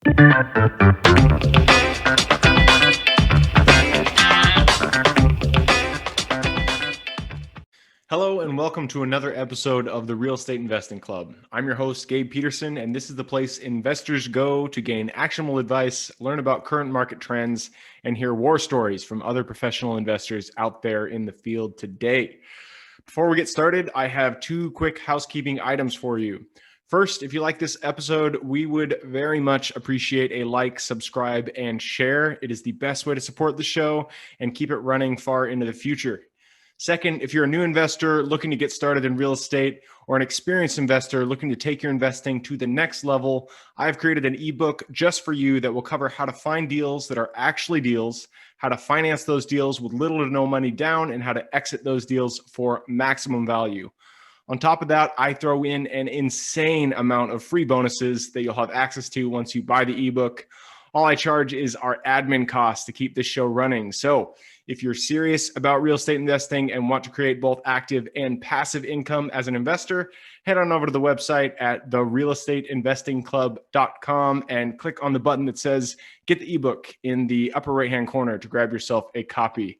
Hello and welcome to another episode of the Real Estate Investing Club. I'm your host, Gabe Peterson, and this is the place investors go to gain actionable advice, learn about current market trends, and hear war stories from other professional investors out there in the field today. Before we get started, I have two quick housekeeping items for you. First, if you like this episode, we would very much appreciate a like, subscribe, and share. It is the best way to support the show and keep it running far into the future. Second, if you're a new investor looking to get started in real estate or an experienced investor looking to take your investing to the next level, I've created an ebook just for you that will cover how to find deals that are actually deals, how to finance those deals with little to no money down, and how to exit those deals for maximum value. On top of that, I throw in an insane amount of free bonuses that you'll have access to once you buy the ebook. All I charge is our admin costs to keep this show running. So if you're serious about real estate investing and want to create both active and passive income as an investor, head on over to the website at therealestateinvestingclub.com and click on the button that says get the ebook in the upper right-hand corner to grab yourself a copy.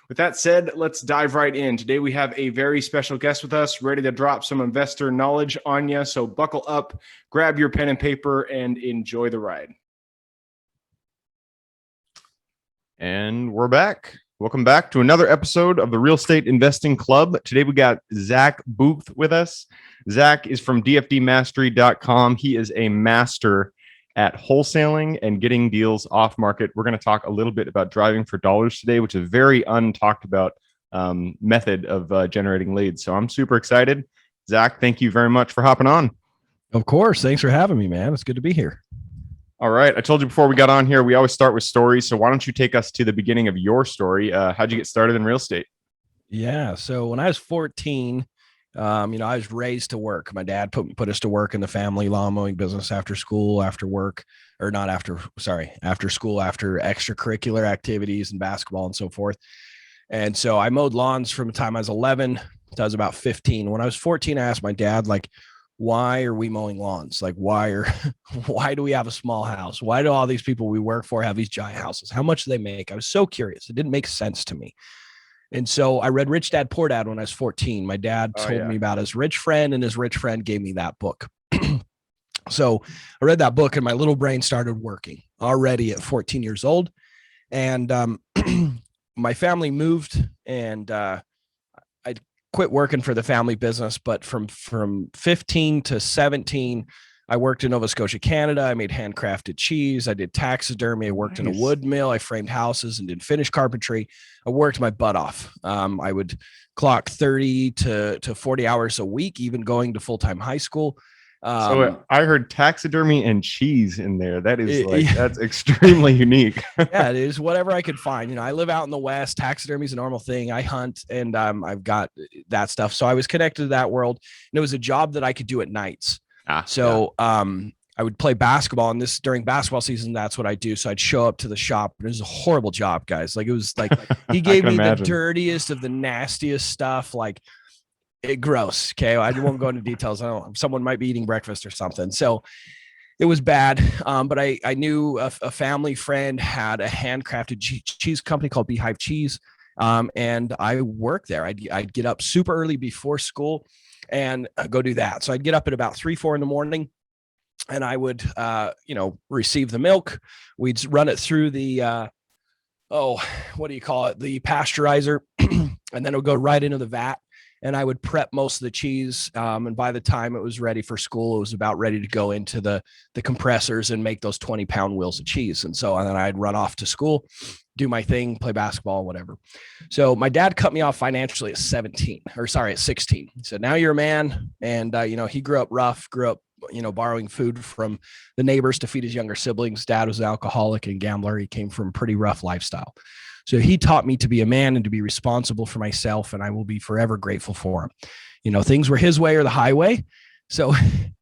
With that said, let's dive right in. Today we have a very special guest with us, ready to drop some investor knowledge on you. So buckle up, grab your pen and paper, and enjoy the ride. And we're back. Welcome back to another episode of the Real Estate Investing Club. Today we got Zachery Boothe with us. Zack is from dfdmastery.com. He is a master at wholesaling and getting deals off market. We're going to talk a little bit about driving for dollars today, which is a very untalked about method of generating leads. So I'm super excited. Zack, thank you very much for hopping on. Of course. Thanks for having me, man. It's good to be here. All right. I told you before we got on here, we always start with stories. So why don't you take us to the beginning of your story? How'd you get started in real estate? Yeah. So when I was 14, I was raised to work. My dad put us to work in the family lawn mowing business after school, after work, or not after school, after extracurricular activities and basketball and so forth. And so I mowed lawns from the time I was 11 to I was about 15. When I was 14, I asked my dad, why are we mowing lawns? Why do we have a small house? Why do all these people we work for have these giant houses? How much do they make? I was so curious. It didn't make sense to me. And so I read Rich Dad, Poor Dad when I was 14. My dad told me about his rich friend, and his rich friend gave me that book. So I read that book and my little brain started working already at 14 years old. And my family moved, and I quit working for the family business, but from 15 to 17, I worked in Nova Scotia, Canada. I made handcrafted cheese. I did taxidermy. I worked in a wood mill. I framed houses and did finish carpentry. I worked my butt off. I would clock 30 to 40 hours a week, even going to full-time high school. So I heard taxidermy and cheese in there. That is that's extremely unique. Yeah, it is whatever I could find. I live out in the West. Taxidermy is a normal thing. I hunt, and I've got that stuff. So I was connected to that world, and it was a job that I could do at nights. I would play basketball, and during basketball season, that's what I do. So I'd show up to the shop, and it was a horrible job, guys. It was like he gave me the dirtiest of the nastiest stuff. Gross. Okay. I won't go into details. I don't know. Someone might be eating breakfast or something. So it was bad. But I knew a family friend had a handcrafted cheese company called Beehive Cheese. And I worked there. I'd get up super early before school and go do that. So I'd get up at about 3-4 in the morning, and I would, receive the milk. We'd run it through the, what do you call it? The pasteurizer. And then it would go right into the vat. And I would prep most of the cheese. And by the time it was ready for school, it was about ready to go into the compressors and make those 20-pound wheels of cheese. And then I'd run off to school, do my thing, play basketball, whatever. So my dad cut me off financially at 16. He said, now you're a man. And, he grew up rough, borrowing food from the neighbors to feed his younger siblings. Dad was an alcoholic and gambler. He came from a pretty rough lifestyle. So he taught me to be a man and to be responsible for myself, and I will be forever grateful for him. Things were his way or the highway. So,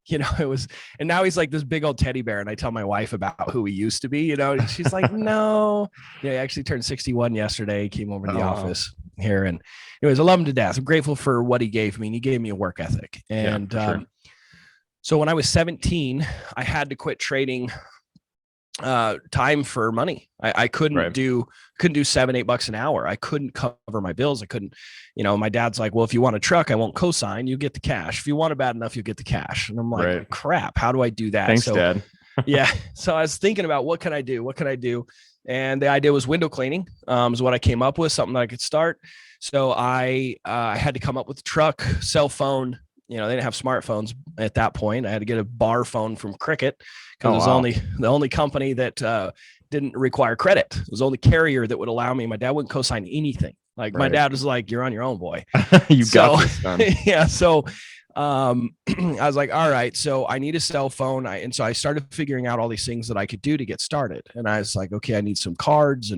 it was, and now he's like this big old teddy bear. And I tell my wife about who he used to be, and she's like, no, he actually turned 61 yesterday. He came over to the office here, and anyways, I love him to death. I'm grateful for what he gave me, and he gave me a work ethic. And, so when I was 17, I had to quit trading time for money. I couldn't do $7-8 an hour. I couldn't cover my bills. I couldn't, my dad's like, well, if you want a truck, I won't co-sign. You get the cash. If you want it bad enough, you get the cash. And I'm like, crap, how do I do that? Thanks, Dad. Yeah. So I was thinking about what can I do? What can I do? And the idea was window cleaning, is what I came up with, something that I could start. So I had to come up with a truck, cell phone. They didn't have smartphones at that point. I had to get a bar phone from Cricket because it was the only company that didn't require credit. It was the only carrier that would allow me. My dad wouldn't co-sign anything. Like my dad was like, "You're on your own, boy." Got this done. Yeah. So I was like, all right, so I need a cell phone. And so I started figuring out all these things that I could do to get started. And I was like, okay, I need some cards,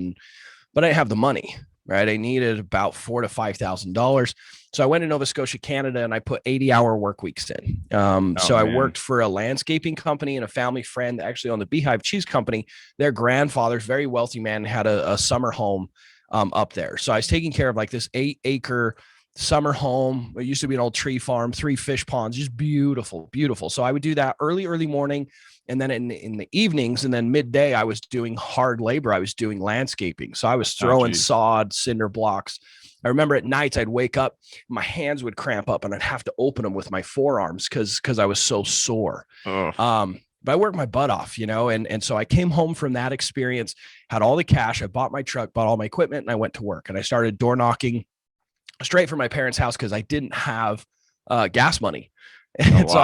but I didn't have the money, right? I needed about $4,000 to $5,000. So I went to Nova Scotia, Canada, and I put 80-hour work weeks in. I worked for a landscaping company, and a family friend actually owned the Beehive Cheese Company. Their grandfather's very wealthy man, had a summer home up there. So I was taking care of like this 8-acre summer home. It used to be an old tree farm, 3 fish ponds, just beautiful, beautiful. So I would do that early morning. And then in the evenings and then midday, I was doing hard labor. I was doing landscaping. So I was throwing sod, cinder blocks. I remember at nights I'd wake up, my hands would cramp up and I'd have to open them with my forearms because I was so sore. But I worked my butt off, and so I came home from that experience, had all the cash. I bought my truck, bought all my equipment, and I went to work. And I started door knocking straight from my parents' house because I didn't have gas money. And so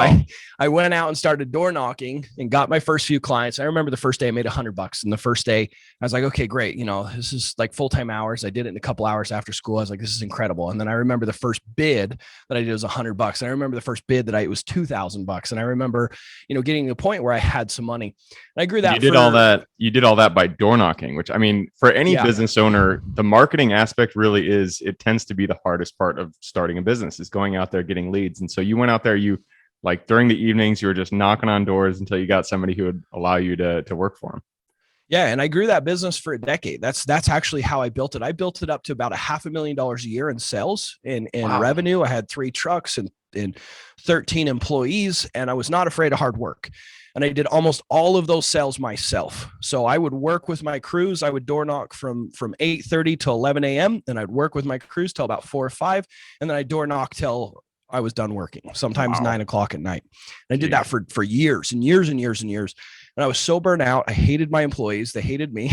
I went out and started door knocking and got my first few clients. I remember the first day I made $100. And the first day I was like, okay, great. This is like full-time hours. I did it in a couple hours after school. I was like, this is incredible. And then I remember the first bid that I did was $100. And I remember the first bid that it was $2,000. And I remember, getting to the point where I had some money. And I grew that. You did all that by door knocking, which I mean, for any business owner, the marketing aspect really it tends to be the hardest part of starting a business, is going out there, getting leads. And so you went out there, like during the evenings, you were just knocking on doors until you got somebody who would allow you to work for them. Yeah. And I grew that business for a decade. That's actually how I built it. I built it up to about $500,000 a year in sales and revenue. I had 3 trucks and 13 employees, and I was not afraid of hard work. And I did almost all of those sales myself. So I would work with my crews. I would door knock from 8:30 to 11 a.m. And I'd work with my crews till about 4 or 5. And then I door knock till I was done working, sometimes 9 o'clock at night. And I did that for years and years and years and years. And I was so burnt out. I hated my employees. They hated me.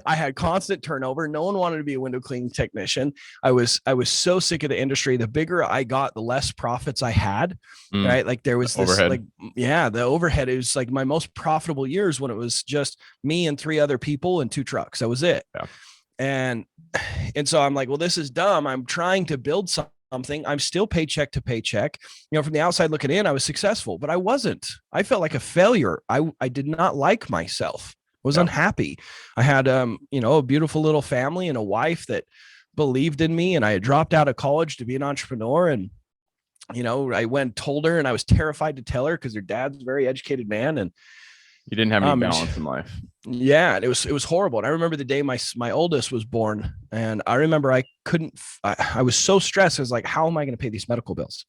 I had constant turnover. No one wanted to be a window cleaning technician. I was so sick of the industry. The bigger I got, the less profits I had, right? Like there was this overhead. The overhead is like my most profitable years when it was just me and 3 other people and 2 trucks. That was it. Yeah. And so I'm like, well, this is dumb. I'm trying to build something. I'm still paycheck to paycheck. From the outside looking in, I was successful, but I wasn't. I felt like a failure. I did not like myself. I was unhappy. I had, a beautiful little family and a wife that believed in me, and I had dropped out of college to be an entrepreneur. And, I went and told her, and I was terrified to tell her because her dad's a very educated man. And you didn't have any balance in life. Yeah. It was horrible. And I remember the day my oldest was born, and I remember I was so stressed. I was like, how am I going to pay these medical bills?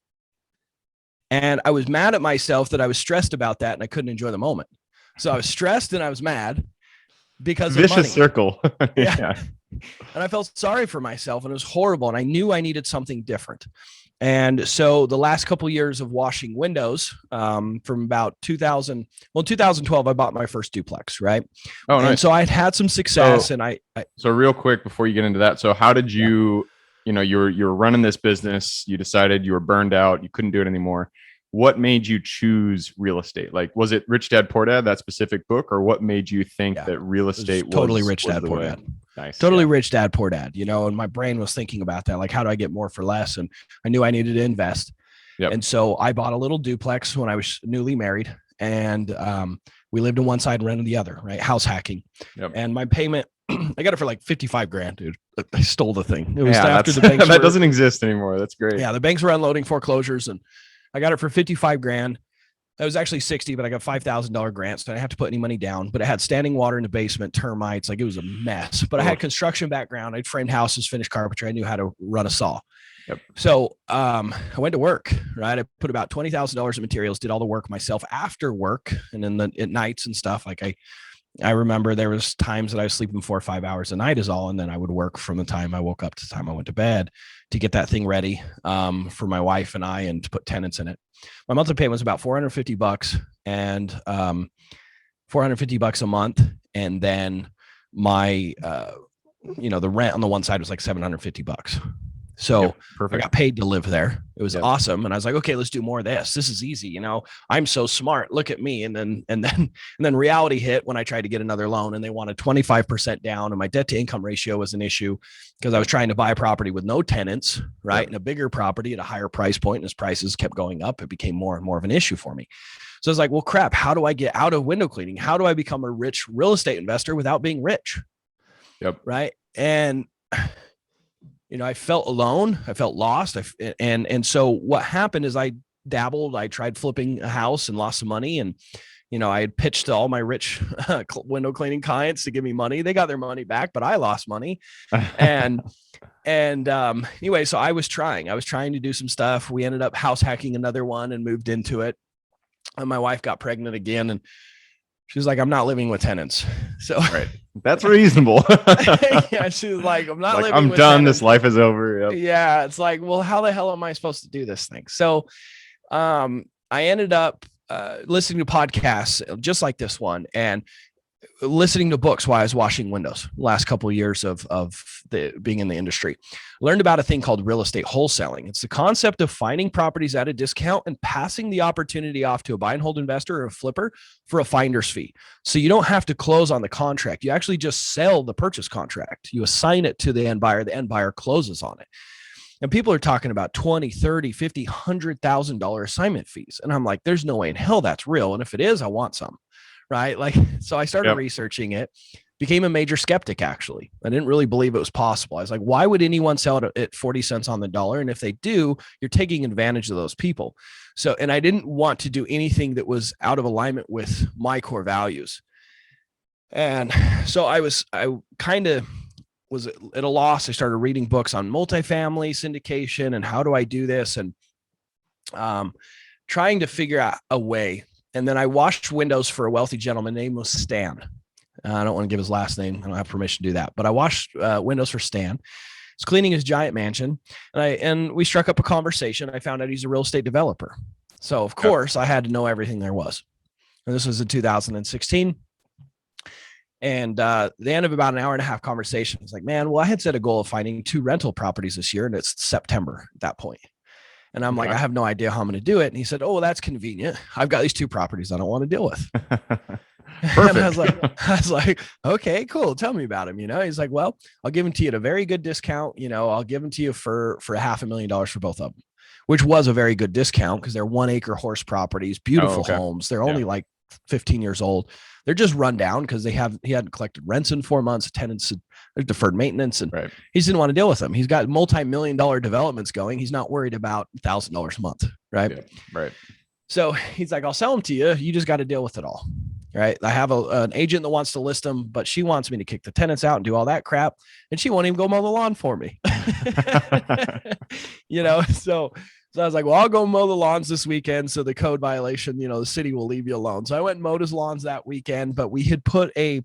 And I was mad at myself that I was stressed about that, and I couldn't enjoy the moment. So I was stressed and I was mad because of money. Vicious circle. Yeah. And I felt sorry for myself, and it was horrible. And I knew I needed something different. And so the last couple of years of washing windows, from about 2012, I bought my first duplex, right? Oh, nice. And so I'd had some success. So real quick before you get into that, so how did you, you were running this business, you decided you were burned out, you couldn't do it anymore. What made you choose real estate? Like, was it Rich Dad Poor Dad, that specific book, or what made you think that real estate was totally Rich Dad Poor Dad? Nice. Totally Rich Dad Poor Dad, and my brain was thinking about that. Like, how do I get more for less? And I knew I needed to invest. Yep. And so I bought a little duplex when I was newly married, and we lived on one side and rented the other, right? House hacking. Yep. And my payment, I got it for like $55,000, dude. I stole the thing. It was after the banks that doesn't exist anymore. That's great. Yeah. The banks were unloading foreclosures, and I got it for $55,000. It was actually 60, but I got $5,000 grants. So I didn't have to put any money down, but it had standing water in the basement, termites. Like, it was a mess, but I had construction background. I'd framed houses, finished carpentry. I knew how to run a saw. Yep. So I went to work, right? I put about $20,000 in materials, did all the work myself after work and then at nights and stuff. Like I remember there was times that I was sleeping 4 or 5 hours a night is all. And then I would work from the time I woke up to the time I went to bed to get that thing ready for my wife and I, and to put tenants in it. My monthly payment was about $450 and $450 a month. And then my, the rent on the one side was like $750. So I got paid to live there. It was awesome. And I was like, okay, let's do more of this. This is easy. I'm so smart. Look at me. And then reality hit when I tried to get another loan, and they wanted 25% down. And my debt to income ratio was an issue because I was trying to buy a property with no tenants, right? And a bigger property at a higher price point. And as prices kept going up, it became more and more of an issue for me. So I was like, well, crap, how do I get out of window cleaning? How do I become a rich real estate investor without being rich? Right. And I felt alone. I felt lost. And so what happened is I dabbled. I tried flipping a house and lost some money. And, I had pitched to all my rich window cleaning clients to give me money. They got their money back, but I lost money. Anyway, so I was trying to do some stuff. We ended up house hacking another one and moved into it. And my wife got pregnant again. And she was like, I'm not living with tenants. So that's reasonable. Yeah, she was like, I'm not living I'm with done. tenants. This life is over. Yep. Yeah. It's like, well, how the hell am I supposed to do this thing? So I ended up listening to podcasts just like this one and listening to books while I was washing windows the last couple of years of being in the industry. Learned about a thing called real estate wholesaling. It's the concept of finding properties at a discount and passing the opportunity off to a buy and hold investor or a flipper for a finder's fee. So you don't have to close on the contract. You actually just sell the purchase contract. You assign it to the end buyer. The end buyer closes on it. And people are talking about $20, $30, $50, $100,000 assignment fees. And I'm like, there's no way in hell that's real. And if it is, I want some. Right. So I started researching it, became a major skeptic. Actually, I didn't really believe it was possible. I was like, why would anyone sell it at 40 cents on the dollar? And if they do, you're taking advantage of those people. So, and I didn't want to do anything that was out of alignment with my core values. And so I kind of was at a loss. I started reading books on multifamily syndication and how do I do this? And trying to figure out a way. And then I washed windows for a wealthy gentleman. Name was Stan. I don't want to give his last name. I don't have permission to do that. But I washed windows for Stan. He's cleaning his giant mansion. And we struck up a conversation. I found out he's a real estate developer. So, of course, I had to know everything there was. And this was in 2016. And the end of about an hour and a half conversation, I was like, man, well, I had set a goal of finding 2 rental properties this year. And it's September at that point. And I'm like, I have no idea how I'm going to do it. And he said, oh, well, that's convenient. I've got these 2 properties I don't want to deal with. And I was like, okay, cool. Tell me about him. He's like, well, I'll give them to you at a very good discount. I'll give them to you for $500,000 for both of them, which was a very good discount because they're 1-acre horse properties, beautiful homes. They're only like 15 years old. They're just run down because he hadn't collected rents in 4 months. Tenants had deferred maintenance, and he just didn't want to deal with them. He's got multi-million-dollar developments going. He's not worried about $1,000 a month. Right. Yeah, right. So he's like, I'll sell them to you. You just got to deal with it all. Right. I have an agent that wants to list them, but she wants me to kick the tenants out and do all that crap. And she won't even go mow the lawn for me. So I was like, well, I'll go mow the lawns this weekend. So the code violation, the city will leave you alone. So I went and mowed his lawns that weekend, but we had put a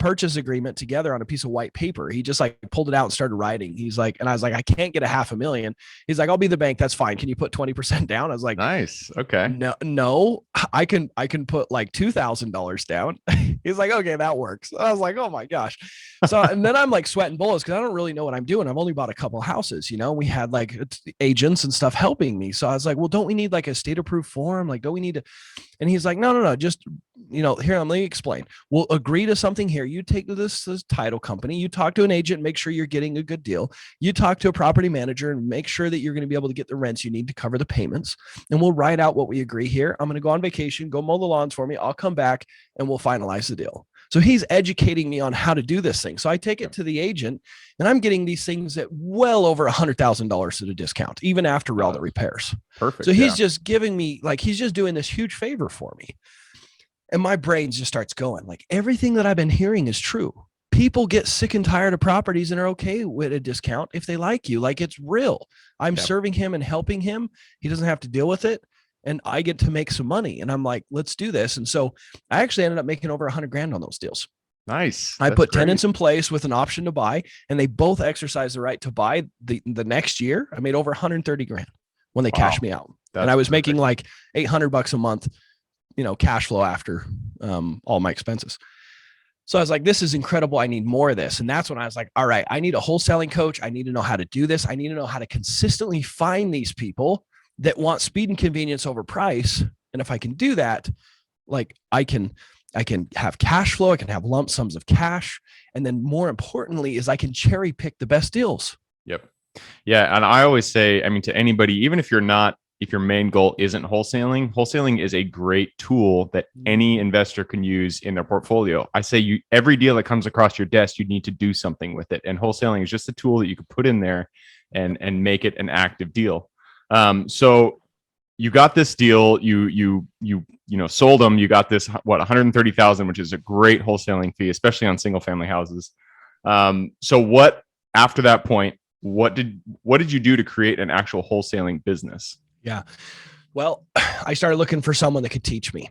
purchase agreement together on a piece of white paper. He just like pulled it out and started writing. He's like, and I was like, I can't get $500,000. He's like, I'll be the bank. That's fine. Can you put 20% down? I was like, nice. Okay. No, I can put like $2,000 down. He's like, okay, that works. I was like, oh my gosh. So, and then I'm like sweating bullets because I don't really know what I'm doing. I've only bought a couple of houses, we had like agents and stuff helping me. So I was like, well, don't we need like a state approved form? Like, don't we need to? And he's like, no, just, here, let me explain. We'll agree to something here. You take this title company, you talk to an agent, make sure you're getting a good deal. You talk to a property manager and make sure that you're going to be able to get the rents you need to cover the payments. And we'll write out what we agree here. I'm going to go on vacation, go mow the lawns for me. I'll come back and we'll finalize the deal. So he's educating me on how to do this thing. So I take it to the agent and I'm getting these things at well over $100,000 at a discount, even after all the repairs. Perfect. So he's just giving me, like, he's just doing this huge favor for me. And my brain just starts going like, everything that I've been hearing is true. people get sick and tired of properties and are okay with a discount if they like you. Like, it's real. I'm serving him and helping him. He doesn't have to deal with it. And I get to make some money. And I'm like, let's do this. And so I actually ended up making over $100,000 on those deals. Nice. I put tenants in place with an option to buy, and they both exercised the right to buy the next year. I made over 130 grand when they cashed me out. And I was making like $800 a month, cash flow after all my expenses. So I was like, this is incredible. I need more of this. And that's when I was like, all right, I need a wholesaling coach. I need to know how to do this. I need to know how to consistently find these people that want speed and convenience over price. And if I can do that, like I can have cash flow. I can have lump sums of cash. And then more importantly is I can cherry pick the best deals. Yep. Yeah. And I always say, to anybody, even if your main goal isn't wholesaling is a great tool that any investor can use in their portfolio. I say every deal that comes across your desk, you need to do something with it. And wholesaling is just a tool that you can put in there and make it an active deal. So you got this deal, you sold them, you got this, 130,000, which is a great wholesaling fee, especially on single family houses. So after that point, what did you do to create an actual wholesaling business? Yeah. Well, I started looking for someone that could teach me.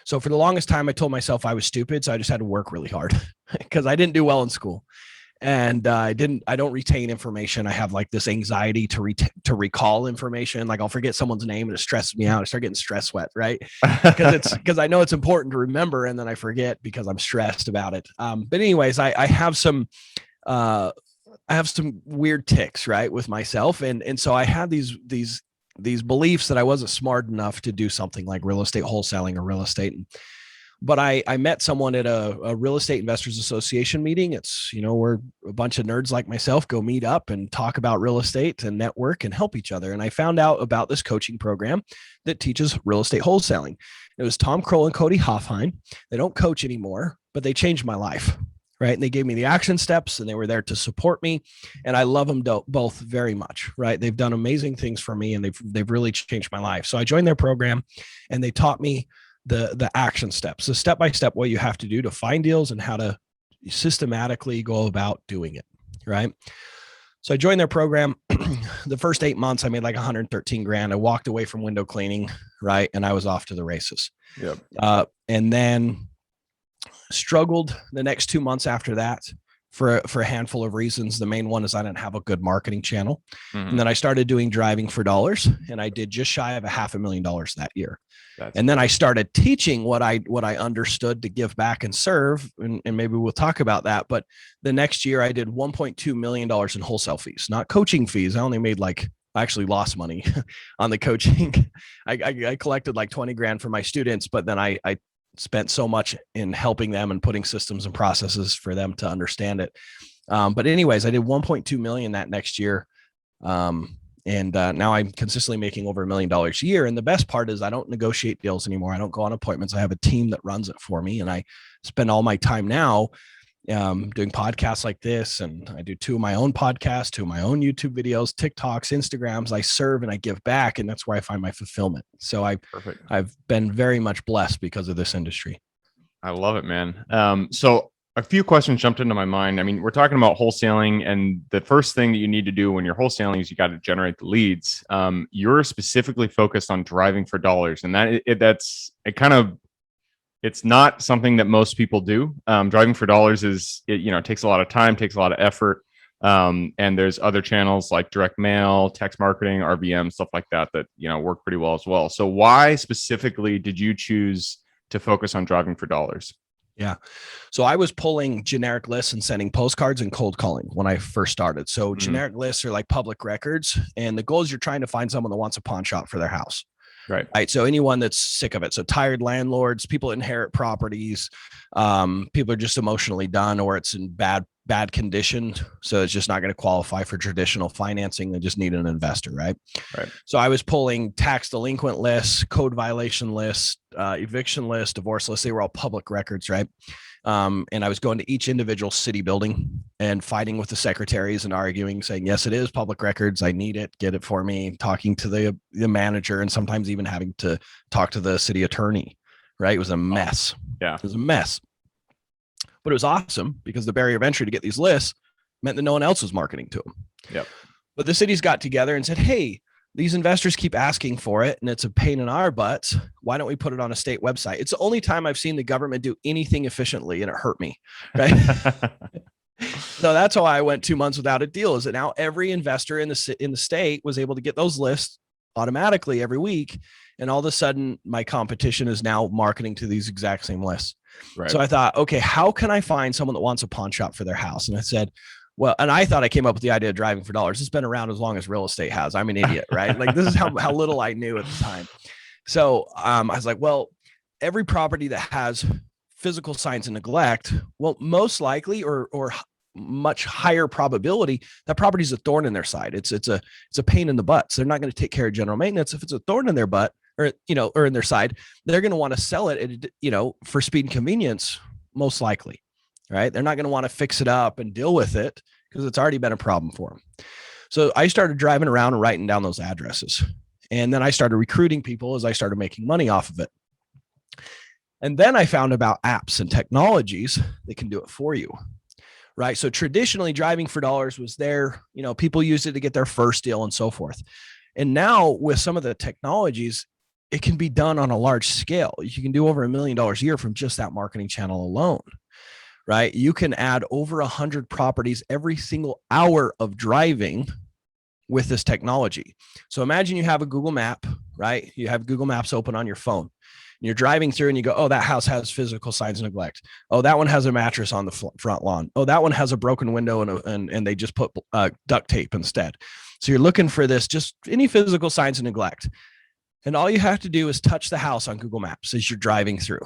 So for the longest time, I told myself I was stupid. So I just had to work really hard because I didn't do well in school. And I don't retain information. I have like this anxiety to recall information. Like I'll forget someone's name and it stresses me out. I start getting stress sweat, right? Because I know it's important to remember, and then I forget because I'm stressed about it. But anyways, I have some weird tics, right, with myself, and so I had these beliefs that I wasn't smart enough to do something like real estate wholesaling or real estate. But I met someone at a real estate investors association meeting. It's, where a bunch of nerds like myself go meet up and talk about real estate and network and help each other. And I found out about this coaching program that teaches real estate wholesaling. It was Tom Kroll and Cody Hoffine. They don't coach anymore, but they changed my life. Right. And they gave me the action steps and they were there to support me. And I love them both very much. Right. They've done amazing things for me and they've really changed my life. So I joined their program and they taught me the action steps, the step-by-step what you have to do to find deals and how to systematically go about doing it. Right. So I joined their program. The first 8 months, I made like 113 grand. I walked away from window cleaning. Right. And I was off to the races. Yep. And then struggled the next 2 months after that for a handful of reasons. The main one is I didn't have a good marketing channel. Mm-hmm. And then I started doing driving for dollars, and I did just shy of $500,000 that year. And then I started teaching what I understood to give back and serve. And maybe we'll talk about that. But the next year I did $1.2 million in wholesale fees, not coaching fees. I only made I actually lost money on the coaching. I collected like 20 grand for my students, but then I spent so much in helping them and putting systems and processes for them to understand it. But anyways, I did 1.2 million that next year. And now I'm consistently making over $1 million a year. And the best part is I don't negotiate deals anymore. I don't go on appointments. I have a team that runs it for me. And I spend all my time now doing podcasts like this. And I do 2 of my own podcasts, 2 of my own YouTube videos, TikToks, Instagrams. I serve and I give back. And that's where I find my fulfillment. So I've been very much blessed because of this industry. I love it, man. So a few questions jumped into my mind. I mean, we're talking about wholesaling, and the first thing that you need to do when you're wholesaling is you got to generate the leads. You're specifically focused on driving for dollars, and it's not something that most people do. Driving for dollars it takes a lot of time, takes a lot of effort. And there's other channels like direct mail, text marketing, RVM, stuff like that work pretty well as well. So why specifically did you choose to focus on driving for dollars? Yeah. So I was pulling generic lists and sending postcards and cold calling when I first started. So generic lists are like public records, and the goal is you're trying to find someone that wants a pawn shop for their house. Right. So anyone that's sick of it. So tired landlords, people that inherit properties, people are just emotionally done, or it's in bad condition. So it's just not going to qualify for traditional financing. They just need an investor. Right. So I was pulling tax delinquent lists, code violation lists, eviction lists, divorce lists. They were all public records. Right. And I was going to each individual city building and fighting with the secretaries and arguing, saying, yes, it is public records. I need it. Get it for me. Talking to the manager, and sometimes even having to talk to the city attorney. Right. It was a mess. Yeah. It was a mess. But it was awesome because the barrier of entry to get these lists meant that no one else was marketing to them. Yep. But the cities got together and said, hey, these investors keep asking for it and it's a pain in our butts. Why don't we put it on a state website? It's the only time I've seen the government do anything efficiently, and it hurt me. Right. So that's why I went 2 months without a deal, is that now every investor in the state was able to get those lists automatically every week. And all of a sudden my competition is now marketing to these exact same lists. Right. So I thought, okay, how can I find someone that wants a pawn shop for their house? And I said, well, and I thought I came up with the idea of driving for dollars. It's been around as long as real estate has. I'm an idiot, right? Like, this is how little I knew at the time. So I was like, well, every property that has physical signs of neglect, well, most likely or much higher probability, that property is a thorn in their side. It's a pain in the butt. So they're not going to take care of general maintenance. If it's a thorn in their butt or in their side, they're going to want to sell it, for speed and convenience, most likely. Right. They're not going to want to fix it up and deal with it because it's already been a problem for them. So I started driving around and writing down those addresses. And then I started recruiting people as I started making money off of it. And then I found about apps and technologies that can do it for you. Right. So traditionally, driving for dollars was there. People used it to get their first deal and so forth. And now with some of the technologies, it can be done on a large scale. You can do over $1 million a year from just that marketing channel alone. Right? You can add over 100 properties every single hour of driving with this technology. So imagine you have a Google map, right? You have Google Maps open on your phone. And you're driving through and you go, oh, that house has physical signs of neglect. Oh, that one has a mattress on the front lawn. Oh, that one has a broken window and they just put duct tape instead. So you're looking for just any physical signs of neglect. And all you have to do is touch the house on Google Maps as you're driving through.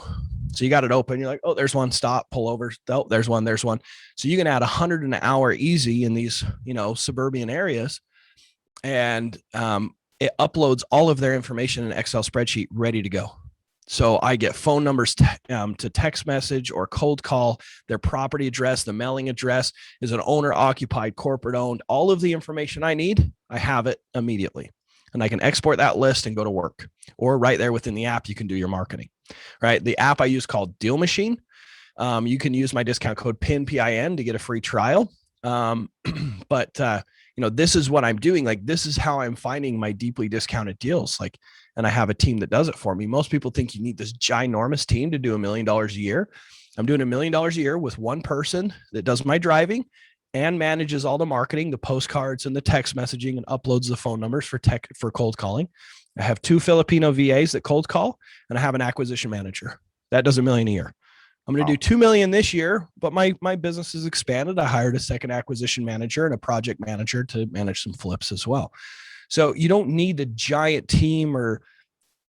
So you got it open. You're like, oh, there's one, stop, pull over. Oh, there's one. So you can add 100 an hour easy in these, suburban areas. And it uploads all of their information in an Excel spreadsheet ready to go. So I get phone numbers to text message or cold call, their property address, the mailing address, is an owner occupied, corporate owned, all of the information I need. I have it immediately. And I can export that list and go to work, or right there within the app, you can do your marketing, right? The app I use called Deal Machine. You can use my discount code PIN to get a free trial. But this is what I'm doing. Like, this is how I'm finding my deeply discounted deals. Like, and I have a team that does it for me. Most people think you need this ginormous team to do $1 million a year. I'm doing $1 million a year with one person that does my driving and manages all the marketing, the postcards and the text messaging, and uploads the phone numbers for cold calling. I have 2 Filipino VAs that cold call, and I have an acquisition manager that does $1 million a year. I'm going to do 2 million this year, but my business has expanded. I hired a second acquisition manager and a project manager to manage some flips as well. So you don't need a giant team or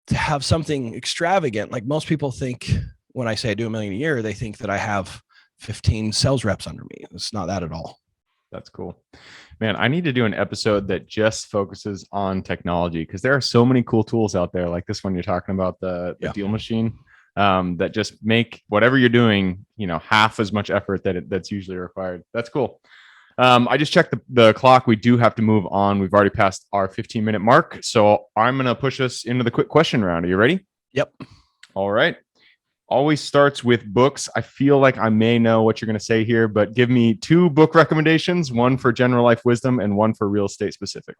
to have something extravagant. Like most people think when I say I do $1 million a year, they think that I have 15 sales reps under me. It's not that at all. That's cool, man. I need to do an episode that just focuses on technology, because there are so many cool tools out there, like this one you're talking about, the Deal Machine, that just make whatever you're doing, half as much effort that's usually required. That's cool. I just checked the clock. We do have to move on. We've already passed our 15-minute mark. So I'm going to push us into the quick question round. Are you ready? Yep. All right. Always starts with books. I feel like I may know what you're going to say here, but give me 2 book recommendations, one for general life wisdom and one for real estate specific.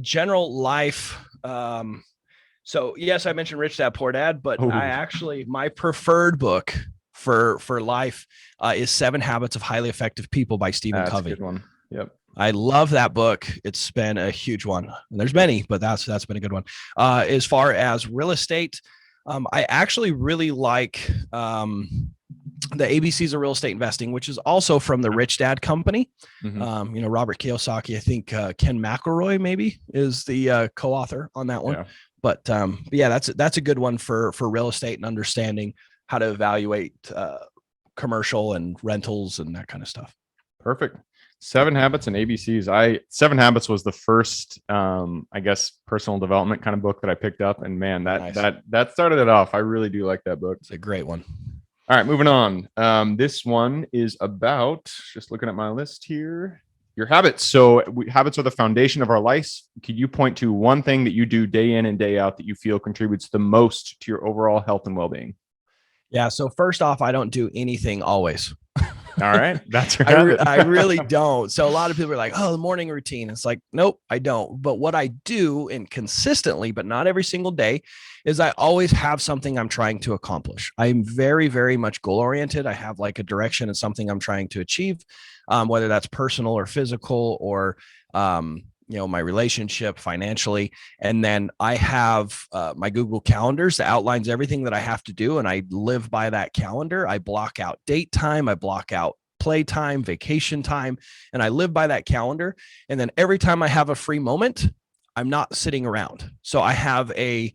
General life. So yes, I mentioned Rich Dad Poor Dad, but my preferred book for life is 7 Habits of Highly Effective People by Stephen Covey. That's a good one. Yep. I love that book. It's been a huge one. And there's many, but that's been a good one. As far as real estate, I actually really like the ABCs of Real Estate Investing, which is also from the Rich Dad Company. Mm-hmm. Robert Kiyosaki, I think Ken McElroy maybe is the co-author on that one. Yeah. But that's a good one for real estate and understanding how to evaluate commercial and rentals and that kind of stuff. Perfect. 7 Habits and ABCs. 7 Habits was the first, I guess, personal development kind of book that I picked up. And man, that started it off. I really do like that book. It's a great one. All right, moving on. This one is about, just looking at my list here, your habits. So habits are the foundation of our lives. Could you point to one thing that you do day in and day out that you feel contributes the most to your overall health and well-being? Yeah. So first off, I don't do anything always. All right. That's your habit. I really don't. So a lot of people are like, oh, the morning routine. It's like, nope, I don't. But what I do, and consistently, but not every single day, is I always have something I'm trying to accomplish. I'm very, very much goal oriented. I have like a direction and something I'm trying to achieve, whether that's personal or physical or, my relationship financially. And then I have my Google calendars that outlines everything that I have to do. And I live by that calendar. I block out date time. I block out play time, vacation time, and I live by that calendar. And then every time I have a free moment, I'm not sitting around. So I have a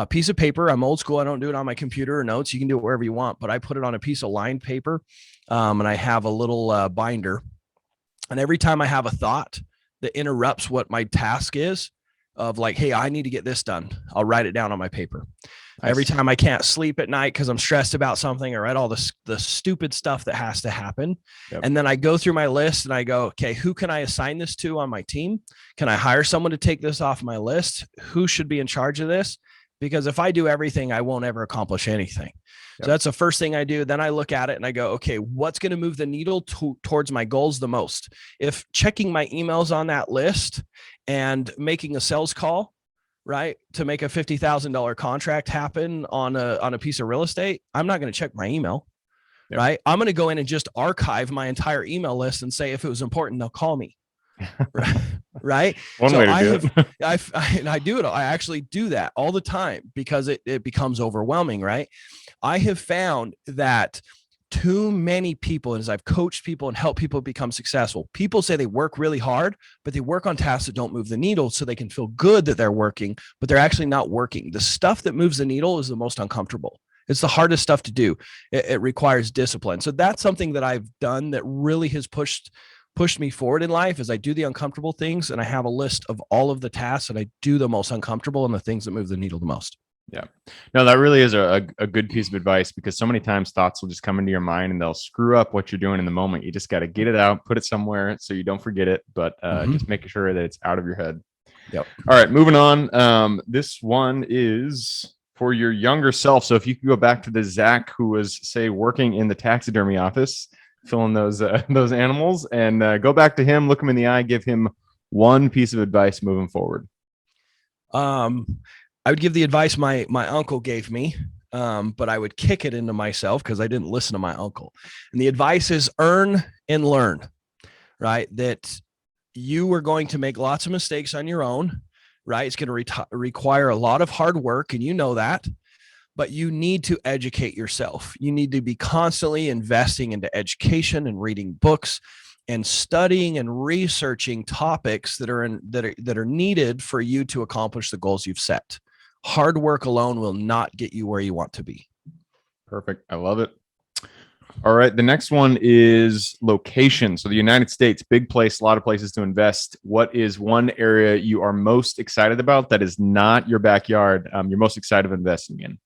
piece of paper. I'm old school. I don't do it on my computer or notes. You can do it wherever you want, but I put it on a piece of lined paper, and I have a little binder. And every time I have a thought that interrupts what my task is of like, hey, I need to get this done, I'll write it down on my paper. Every time I can't sleep at night because I'm stressed about something, I write all the stupid stuff that has to happen. Yep. And then I go through my list and I go, okay, who can I assign this to on my team? Can I hire someone to take this off my list? Who should be in charge of this? Because if I do everything, I won't ever accomplish anything. Yep. So that's the first thing I do. Then I look at it and I go, okay, what's going to move the needle towards my goals the most? If checking my emails on that list and making a sales call, right, to make a $50,000 contract happen on a piece of real estate, I'm not going to check my email. Yep. Right. I'm going to go in and just archive my entire email list and say, if it was important, they'll call me. Right. One way to do it. I do it. I actually do that all the time because it becomes overwhelming. Right. I have found that too many people, as I've coached people and helped people become successful, people say they work really hard, but they work on tasks that don't move the needle so they can feel good that they're working, but they're actually not working. The stuff that moves the needle is the most uncomfortable. It's the hardest stuff to do. It requires discipline. So that's something that I've done that really has pushed me forward in life, is I do the uncomfortable things and I have a list of all of the tasks and I do the most uncomfortable and the things that move the needle the most. Yeah, no, that really is a good piece of advice, because so many times thoughts will just come into your mind and they'll screw up what you're doing in the moment. You just got to get it out, put it somewhere so you don't forget it, but just making sure that it's out of your head. Yep. All right, moving on. This one is for your younger self. So if you could go back to the Zack who was, say, working in the taxidermy office, filling those animals, and go back to him, look him in the eye, give him one piece of advice moving forward. I would give the advice my uncle gave me, but I would kick it into myself because I didn't listen to my uncle. And the advice is earn and learn, right? That you are going to make lots of mistakes on your own, right? It's going to require a lot of hard work, and you know that, but you need to educate yourself. You need to be constantly investing into education and reading books and studying and researching topics that are needed for you to accomplish the goals you've set. Hard work alone will not get you where you want to be. Perfect. I love it. All right. The next one is location. So the United States, big place, a lot of places to invest. What is one area you are most excited about that is not your backyard, you're most excited about investing in?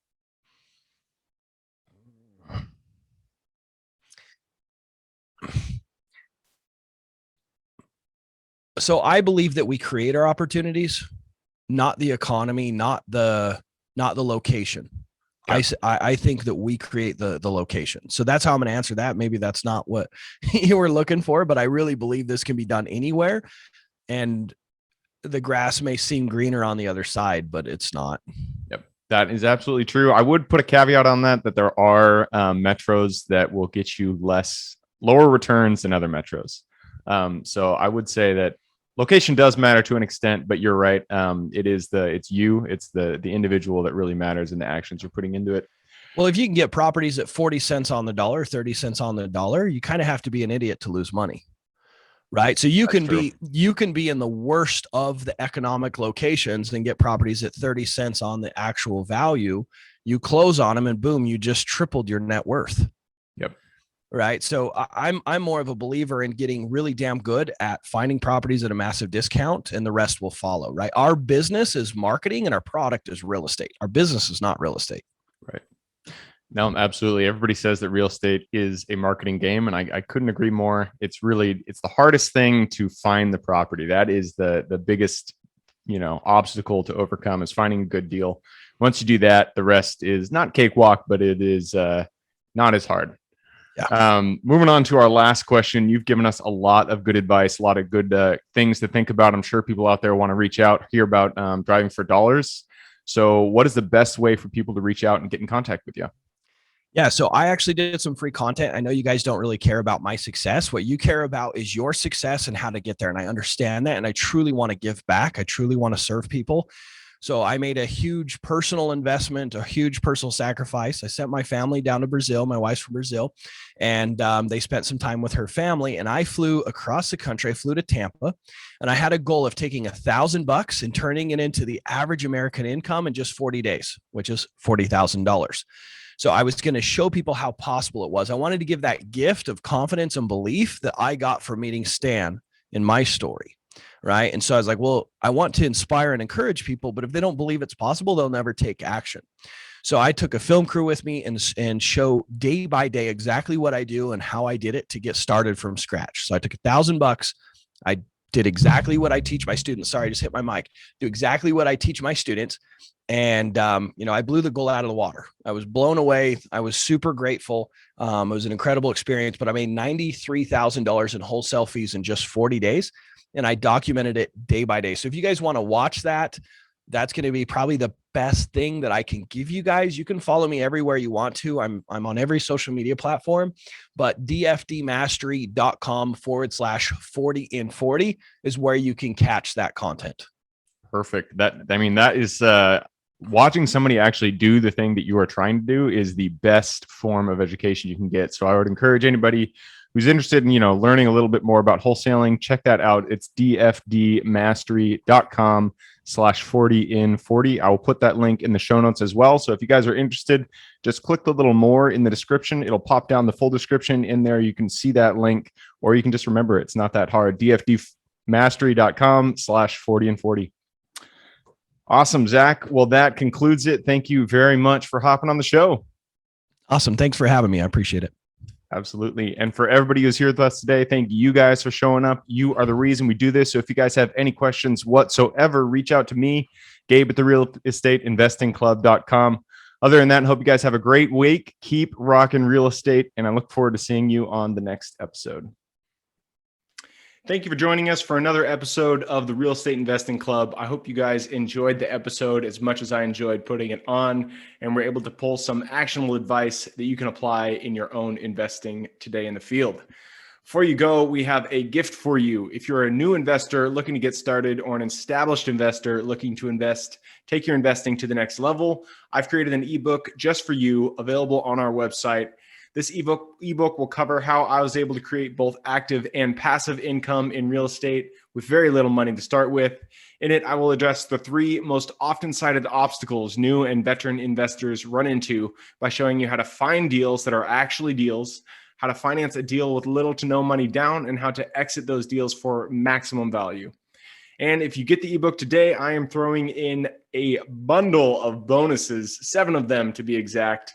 So I believe that we create our opportunities, not the economy, not the location. Yeah. I think that we create the location. So that's how I'm going to answer that. Maybe that's not what you were looking for, but I really believe this can be done anywhere. And the grass may seem greener on the other side, but it's not. Yep. That is absolutely true. I would put a caveat on that there are metros that will get you lower returns than other metros. So I would say that location does matter to an extent, but you're right. It's the individual that really matters and the actions you're putting into it. Well, if you can get properties at 40 cents on the dollar, 30 cents on the dollar, you kind of have to be an idiot to lose money. Right. So you can be in the worst of the economic locations and get properties at 30 cents on the actual value. You close on them and boom, you just tripled your net worth. Yep. Right. So I'm more of a believer in getting really damn good at finding properties at a massive discount, and the rest will follow. Right. Our business is marketing and our product is real estate. Our business is not real estate. Right. No, absolutely. Everybody says that real estate is a marketing game, and I couldn't agree more. It's the hardest thing to find the property. That is the biggest, obstacle to overcome, is finding a good deal. Once you do that, the rest is not cakewalk, but it is not as hard. Yeah. Moving on to our last question. You've given us a lot of good advice, a lot of good things to think about. I'm sure people out there want to reach out, hear about driving for dollars. So what is the best way for people to reach out and get in contact with you? Yeah, so I actually did some free content. I know you guys don't really care about my success. What you care about is your success and how to get there. And I understand that. And I truly want to give back. I truly want to serve people. So I made a huge personal investment, a huge personal sacrifice. I sent my family down to Brazil. My wife's from Brazil, and they spent some time with her family. And I flew across the country. I flew to Tampa, and I had a goal of taking $1,000 and turning it into the average American income in just 40 days, which is $40,000. So I was going to show people how possible it was. I wanted to give that gift of confidence and belief that I got from meeting Stan in my story. Right. And so I was like, well, I want to inspire and encourage people, but if they don't believe it's possible, they'll never take action. So I took a film crew with me and show day by day exactly what I do and how I did it to get started from scratch. So I took $1,000. I did exactly what I teach my students. Sorry, I just hit my mic. Do exactly what I teach my students. And, I blew the goal out of the water. I was blown away. I was super grateful. It was an incredible experience, but I made $93,000 in wholesale fees in just 40 days. And I documented it day by day. So if you guys want to watch that, that's going to be probably the best thing that I can give you guys. You can follow me everywhere you want to. I'm on every social media platform, but dfdmastery.com/40 in 40 is where you can catch that content. Perfect. That is watching somebody actually do the thing that you are trying to do is the best form of education you can get. So I would encourage anybody who's interested in, learning a little bit more about wholesaling, check that out. It's dfdmastery.com/40 in 40. I will put that link in the show notes as well. So if you guys are interested, just click the little more in the description. It'll pop down the full description in there. You can see that link, or you can just remember it's not that hard. dfdmastery.com/40 in 40. Awesome, Zach. Well, that concludes it. Thank you very much for hopping on the show. Awesome. Thanks for having me. I appreciate it. Absolutely. And for everybody who's here with us today, thank you guys for showing up. You are the reason we do this. So if you guys have any questions whatsoever, reach out to me, Gabe at therealestateinvestingclub.com. Other than that, I hope you guys have a great week. Keep rocking real estate, and I look forward to seeing you on the next episode. Thank you for joining us for another episode of the Real Estate Investing Club. I hope you guys enjoyed the episode as much as I enjoyed putting it on, and we're able to pull some actionable advice that you can apply in your own investing today in the field. Before you go, we have a gift for you. If you're a new investor looking to get started or an established investor looking to take your investing to the next level, I've created an ebook just for you, available on our website. This ebook will cover how I was able to create both active and passive income in real estate with very little money to start with. In it, I will address the 3 most often cited obstacles new and veteran investors run into by showing you how to find deals that are actually deals, how to finance a deal with little to no money down, and how to exit those deals for maximum value. And if you get the ebook today, I am throwing in a bundle of bonuses, 7 of them to be exact.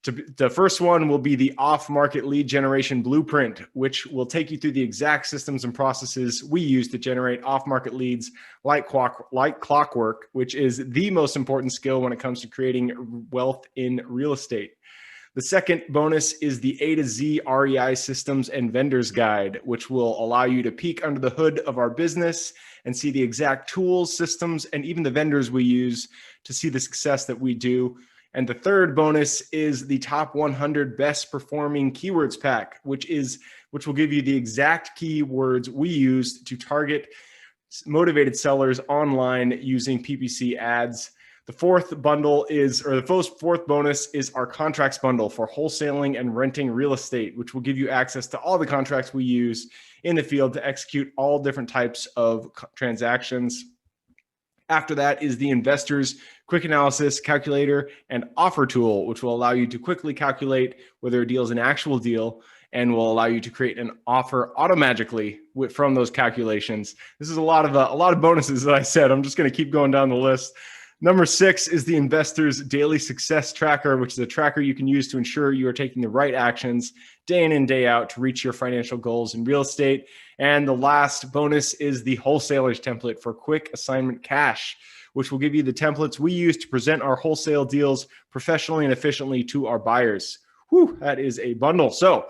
The first one will be the off-market lead generation blueprint, which will take you through the exact systems and processes we use to generate off-market leads like clockwork, which is the most important skill when it comes to creating wealth in real estate. The second bonus is the A to Z REI systems and vendors guide, which will allow you to peek under the hood of our business and see the exact tools, systems, and even the vendors we use to see the success that we do. And the third bonus is the top 100 best performing keywords pack, which will give you the exact keywords we use to target motivated sellers online using PPC ads. The fourth bonus is our contracts bundle for wholesaling and renting real estate, which will give you access to all the contracts we use in the field to execute all different types of transactions. After that is the Investors Quick Analysis Calculator and Offer Tool, which will allow you to quickly calculate whether a deal is an actual deal and will allow you to create an offer automatically from those calculations. This is a lot of bonuses that I said. I'm just going to keep going down the list. Number 6 is the Investors Daily Success Tracker, which is a tracker you can use to ensure you are taking the right actions day in and day out to reach your financial goals in real estate. And the last bonus is the Wholesalers Template for Quick Assignment Cash, which will give you the templates we use to present our wholesale deals professionally and efficiently to our buyers. Whew, that is a bundle. So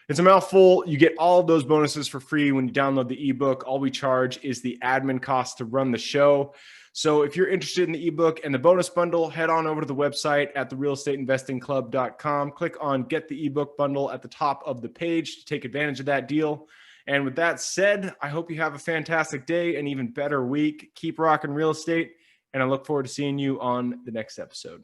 it's a mouthful. You get all of those bonuses for free when you download the ebook. All we charge is the admin cost to run the show. So if you're interested in the ebook and the bonus bundle, head on over to the website at therealestateinvestingclub.com. Click on Get the Ebook Bundle at the top of the page to take advantage of that deal. And with that said, I hope you have a fantastic day, an even better week. Keep rocking real estate, and I look forward to seeing you on the next episode.